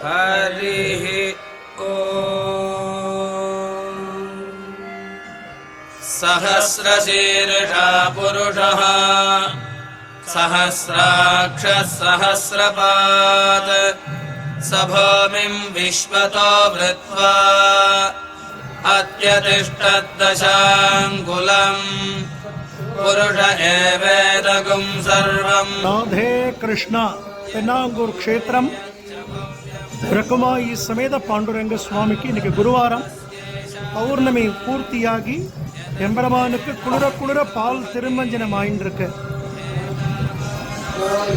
हरिः ॐ सहस्रशीर्षा पुरुषः सहस्राक्षः सहस्रपात् स भूमिं विश्वतो वृत्वा अत्यतिष्ठद्दशाङ्गुलम् पुरुष एवेदगुं सर्वम्। राधे कृष्ण पेनांगूर क्षेत्रम ब्रह्मई समेत पांडुरंग स्वामी की इनके गुरुवारम पौर्णमी पूर्तियागी एंबरमानुक्कु कुளிர कुளிர பால் திருமஞ்சனம் ஆயின்றிருக்கு.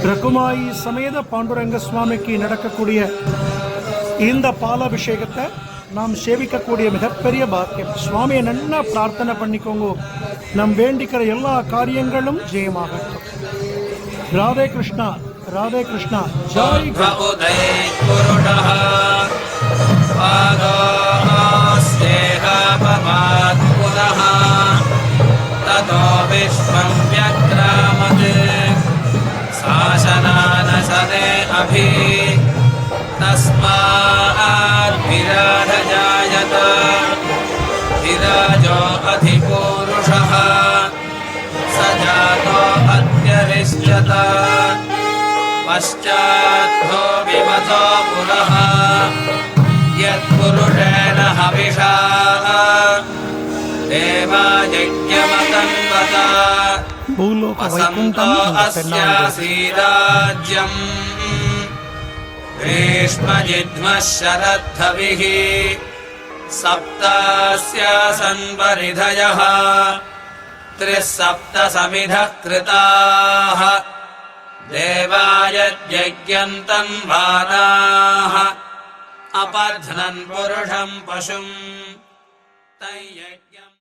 பிரகுமாயி சமேத பாண்டுரங்க சுவாமிக்கு நடக்கக்கூடிய இந்த பாலாபிஷேகத்தை நாம் சேவிக்கக்கூடிய மிகப்பெரிய பாக்கியம். சுவாமியை நல்லா பிரார்த்தனை பண்ணிக்கோங்க, நம் வேண்டிக்கிற எல்லா காரியங்களும் ஜெயமாகட்டும். ராதே கிருஷ்ணா, ராதே கிருஷ்ணா. ஜெய் तस्मात् विराजजायत विराजो अधिपूरुषः स जातो अत्यरिष्यत पश्चाद्धो विमतो पुरः यत्पुरुषेण हविषा देवायज्ञमतन्वत वसन्तो अस्यासीदाज्यम् ग्रीष्मजिह्मः शरद्धविः सप्तास्यासन् परिधयः त्रिसप्त समिधः कृताः देवायज्ञन्तन्वानाः अपध्नन् पुरुषं पशुम् तैयज्ञम्।